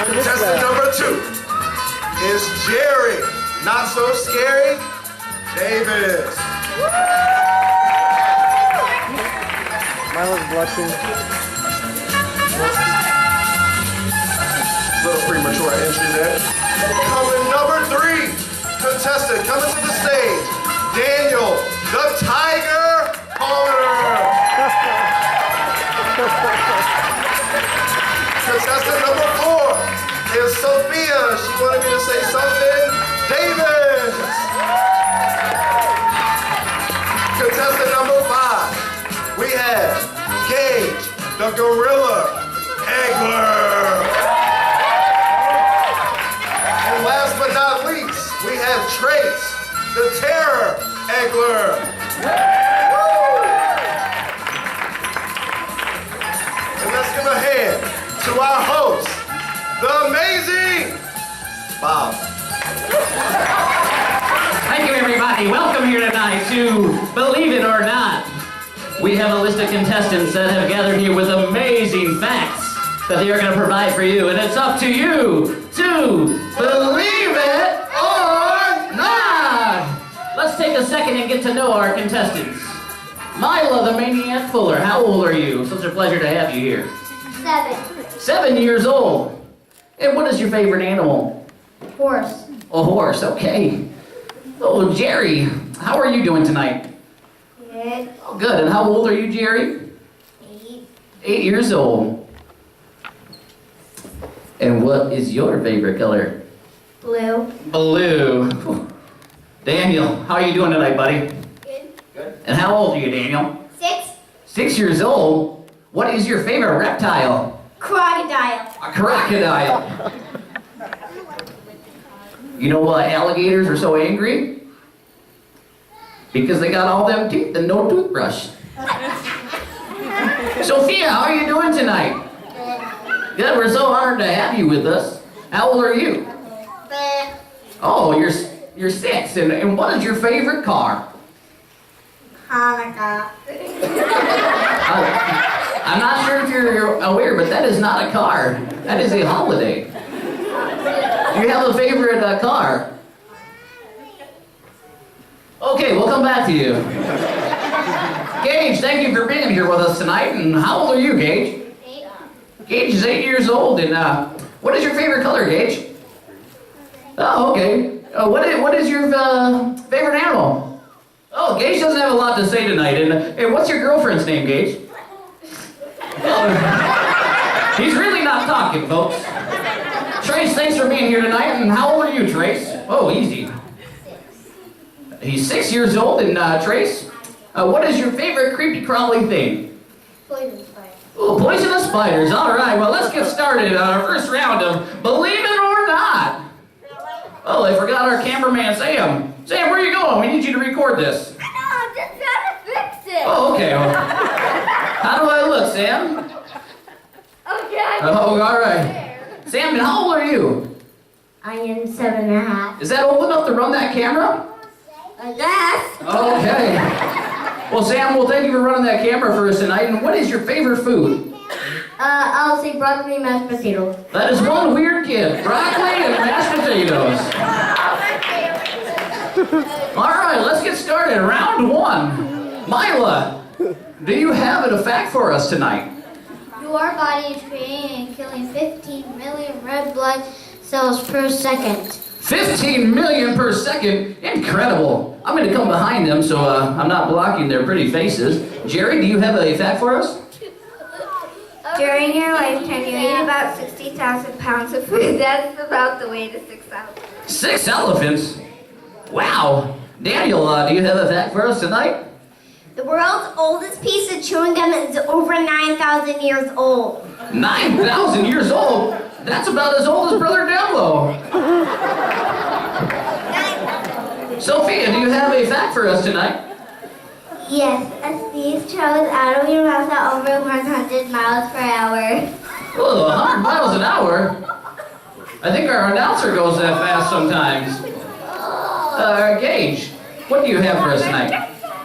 Contestant number 2 is Jerry. Not so scary, Davis. Milo's blushing. Little premature entry there. Coming number 3, contestant coming to the stage, Daniel the Tiger Palmer. Contestant number 4 is Sophia. She wanted me to say something. Davis. Contestant number 5, we have Gage the Gorilla Egler. And last but not least, we have Trace the Terror Egler. And let's give a hand to our host, the amazing Bob. Thank you, everybody. Welcome here tonight to Believe It or Not. We have a list of contestants that have gathered here with amazing facts that they are going to provide for you, and it's up to you to believe it or not. Let's take a second and get to know our contestants. Mila, the Maniac Fuller, how old are you? Such a pleasure to have you here. 7. 7 years old. And what is your favorite animal? Horse. A horse, okay. Oh, Jerry, how are you doing tonight? Good. Oh, good. And how old are you, Jerry? 8. 8 years old. And what is your favorite color? Blue. Blue. Daniel, how are you doing tonight, buddy? Good. Good. And how old are you, Daniel? 6. 6 years old. What is your favorite reptile? Crocodile. A crocodile. You know why alligators are so angry? Because they got all them teeth and no toothbrush. Sophia, how are you doing tonight? Good, we're so honored to have you with us. How old are you? Oh, you're 6. And what is your favorite car? Hanukkah. I'm not sure if you're aware, but that is not a car. That is a holiday. Do you have a favorite car? Okay, we'll come back to you. Gage, thank you for being here with us tonight. And how old are you, Gage? 8. Gage is 8 years old. And what is your favorite color, Gage? Oh, okay. What is your favorite animal? Oh, Gage doesn't have a lot to say tonight. And what's your girlfriend's name, Gage? He's really not talking, folks. Trace, thanks for being here tonight. And how old are you, Trace? Oh, easy. He's 6 years old. And Trace, what is your favorite creepy crawly thing? Poison spider. Oh, poisonous spiders. All right, well, let's get started on our first round of Believe It or Not. Oh, I forgot our cameraman, Sam. Sam, where are you going? We need you to record this. No, I'm just trying to fix it. Oh, okay. Well, how do I look, Sam? Okay. Oh, all right. Sam, how old are you? I am 7.5. Is that old enough to run that camera? I guess. Okay. Well, Sam, well, thank you for running that camera for us tonight. And what is your favorite food? I'll say broccoli mashed potatoes. That is one weird kid. Broccoli and mashed potatoes. All right, let's get started. Round 1. Mila, do you have a fact for us tonight? Your body is creating and killing 15 million red blood cells per second. 15 million per second? Incredible. I'm going to come behind them so I'm not blocking their pretty faces. Jerry, do you have a fact for us? During your lifetime, you eat about 60,000 pounds of food. That's about the weight of 6 elephants. 6 elephants? Wow. Daniel, do you have a fact for us tonight? The world's oldest piece of chewing gum is over 9,000 years old. 9,000 years old? That's about as old as Brother Demlo. Sophia, do you have a fact for us tonight? Yes, a sneeze travels out of your mouth at over 100 miles per hour. Oh, 100 miles an hour? I think our announcer goes that fast sometimes. Gage, what do you have for us tonight?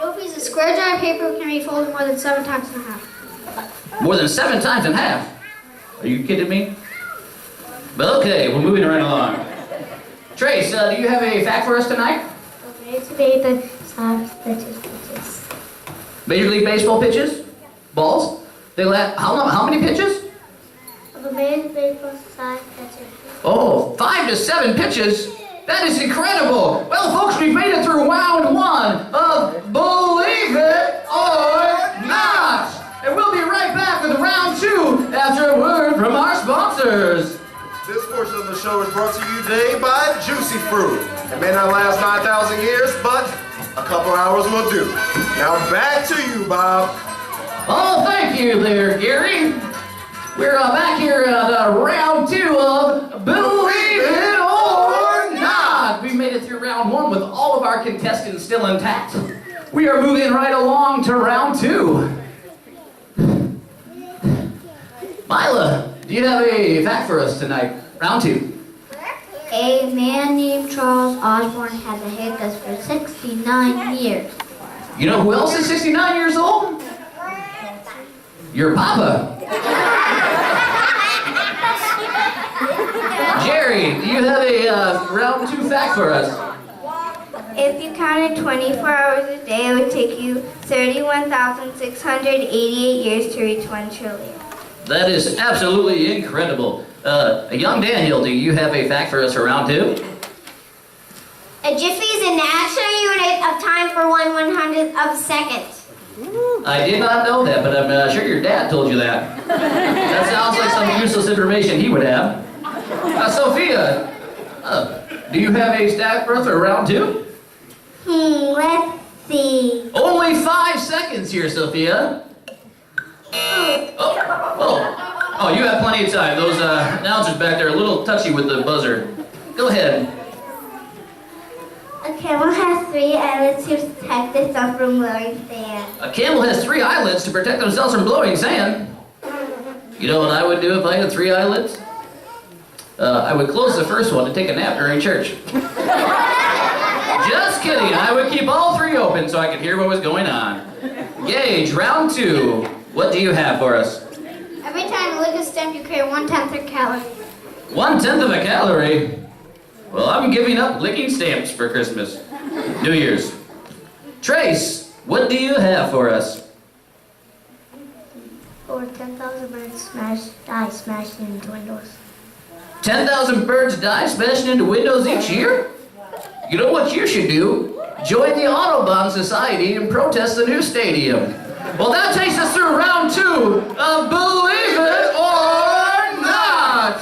No piece of square giant paper can be folded more than 7 times and a half. More than 7 times in half? Are you kidding me? But okay, we're moving right along. Trace, do you have a fact for us tonight? Major League Baseball pitches? Balls? They last, how many pitches? Oh, 5 to 7 pitches? That is incredible! Well, folks, we've made it through round 1 of Believe It or Not! And we'll be right back with round 2 after a word from our sponsors. This portion of the show is brought to you today by Juicy Fruit. It may not last 9,000 years, but a couple hours will do. Now back to you, Bob. Oh, thank you there, Gary. We're back here at round 2 of Believe It or Not. We made it through round 1 with all of our contestants still intact. We are moving right along to round 2. Mila, do you have a fact for us tonight? Round 2. A man named Charles Osborne had a hiccups for 69 years. You know who else is 69 years old? Your papa. Jerry, do you have a round 2 fact for us? If you counted 24 hours a day, it would take you 31,688 years to reach 1 trillion. That is absolutely incredible. Young Daniel, do you have a fact for us for round 2? A jiffy is a natural unit of time for 1/100th of a second. I did not know that, but I'm sure your dad told you that. That sounds like some useless information he would have. Sophia, do you have a stat for us for round 2? Let's see. Only 5 seconds here, Sophia. Oh, you have plenty of time. Those announcers back there are a little touchy with the buzzer. Go ahead. A camel has 3 eyelids to protect itself from blowing sand. A camel has 3 eyelids to protect themselves from blowing sand. You know what I would do if I had 3 eyelids? I would close the first one and take a nap during church. Just kidding. I would keep all 3 open so I could hear what was going on. Gage, round 2. What do you have for us? Every time you lick a stamp, you create 1/10 of a calorie. 1/10 of a calorie? Well, I'm giving up licking stamps for Christmas. New Year's. Trace, what do you have for us? Over 10,000 birds die smashed into windows. 10,000 birds die smashing into windows each year? You know what you should do? Join the Autobahn Society and protest the new stadium. Well, that takes us through round 2 of Believe It or Not.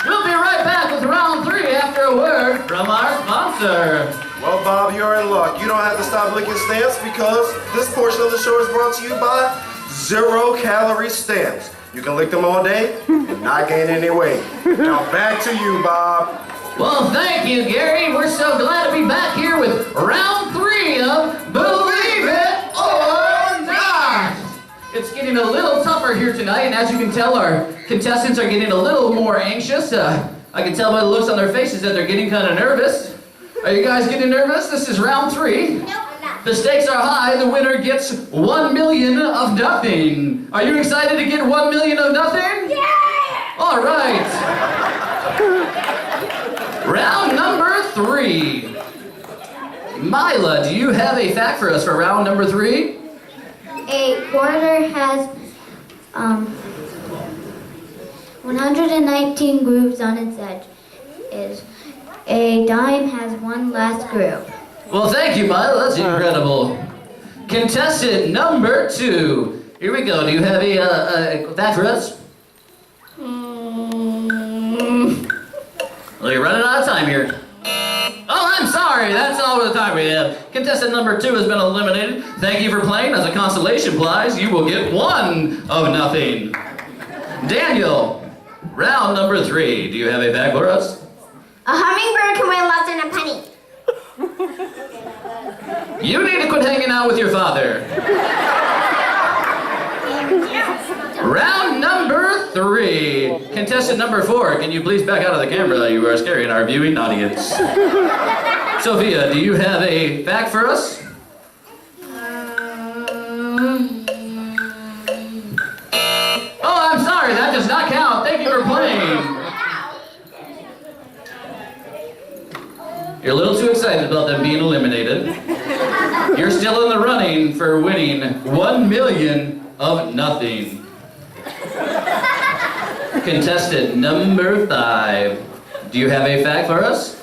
We'll be right back with round 3 after a word from our sponsor. Well, Bob, you're in luck. You don't have to stop licking stamps because this portion of the show is brought to you by 0-calorie stamps. You can lick them all day and not gain any weight. Now back to you, Bob. Well, thank you, Gary. We're so glad to be back here with round 3 of Believe It or Not. It's getting a little tougher here tonight, and as you can tell, our contestants are getting a little more anxious. I can tell by the looks on their faces that they're getting kind of nervous. Are you guys getting nervous? This is round 3. Nope, I'm not. The stakes are high. The winner gets 1 million of nothing. Are you excited to get 1 million of nothing? Yeah! All right. Round number 3. Mila, do you have a fact for us for round number 3? A quarter has 119 grooves on its edge. A dime has 1 last groove. Well, thank you, Mila. That's incredible. Contestant number 2. Here we go. Do you have a fact for us? Well, you're running out of time here. Oh, I'm sorry. That's all the time we have. Contestant number 2 has been eliminated. Thank you for playing. As a consolation prize, you will get 1 of nothing. Daniel, round number 3. Do you have a fact for us? A hummingbird can weigh less than a penny. You need to quit hanging out with your father. Round number 3. Contestant number 4, can you please back out of the camera? You are scaring our viewing audience. Sophia, do you have a fact for us? Oh, I'm sorry, that does not count. Thank you for playing. You're a little too excited about them being eliminated. You're still in the running for winning 1 million of nothing. Contestant number 5. Do you have a fact for us?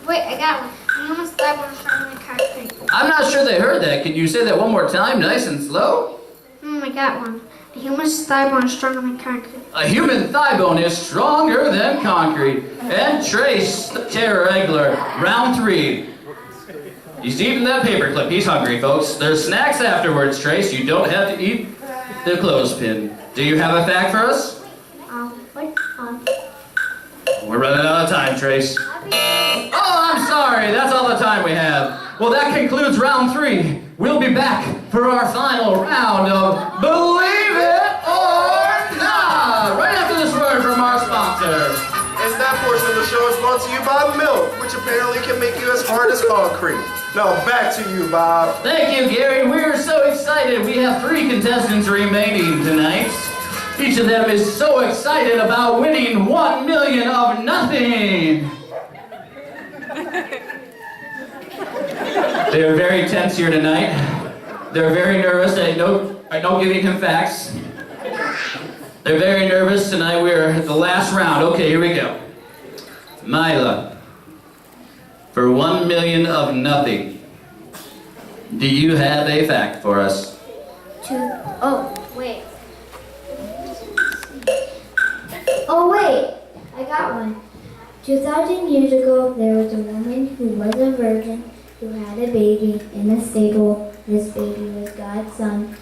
Wait, I got one. The human starborn stronger than concrete. I'm not sure they heard that. Can you say that one more time, nice and slow? I got one. The human starborn stronger than concrete. A human thigh bone is stronger than concrete. And Trace, the terror egler, round 3. He's eating that paperclip. He's hungry, folks. There's snacks afterwards, Trace. You don't have to eat the clothespin. Do you have a fact for us? We're running out of time, Trace. Oh, I'm sorry. That's all the time we have. Well, that concludes round 3. We'll be back for our final round of Believe It or Not, right after this word from our sponsor. And that portion of the show is brought to you by milk, which apparently can make you as hard as concrete. Now back to you, Bob. Thank you, Gary. We're so excited. We have 3 contestants remaining tonight. Each of them is so excited about winning 1 million of nothing. They're very tense here tonight. They're very nervous. I know giving him facts. They're very nervous tonight. We're at the last round. Okay, here we go. Mila, for 1 million of nothing, do you have a fact for us? Oh wait, I got one. 2,000 years ago, there was a woman who was a virgin who had a baby in a stable. This baby was God's son,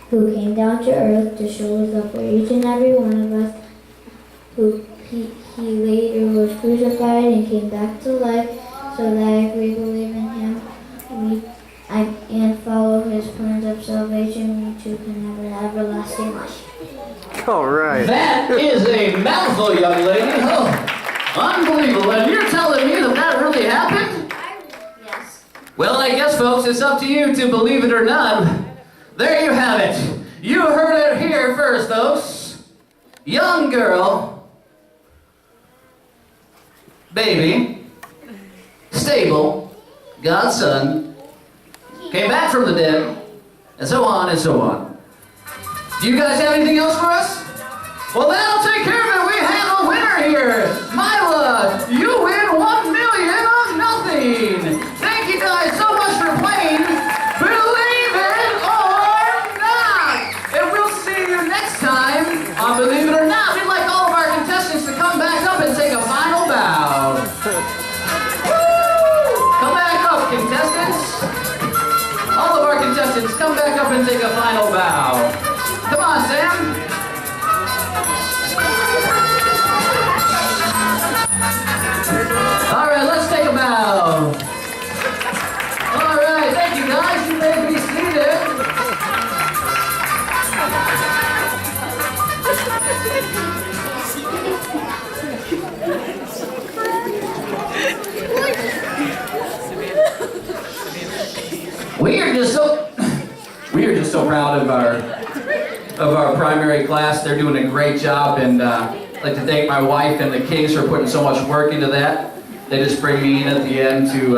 who came down to earth to show his love for each and every one of us. He later was crucified and came back to life, so that if we believe in him and follow his plans of salvation, we too can have everlasting life. All right. That is a mouthful, young lady. Oh, unbelievable. And you're telling me that really happened? Yes. Well, I guess, folks, it's up to you to believe it or not. There you have it. You heard it here first, folks. Young girl, baby, stable, God's son, came back from the dead, and so on and so on. Do you guys have anything else for us? Well, that'll take care of it. We have a winner here. Mila, you win 1 million of nothing. Thank you guys so much for playing Believe It or Not. And we'll see you next time on Believe It or Not. We'd like all of our contestants to come back up and take a final bow. Woo! Come back up, contestants. All of our contestants, come back up and take a final bow. Come on, Sam. All right, let's take a bow. All right, thank you guys. You may be seated. We are just so proud of our primary class. They're doing a great job, and I'd like to thank my wife and the Kings for putting so much work into that. They just bring me in at the end to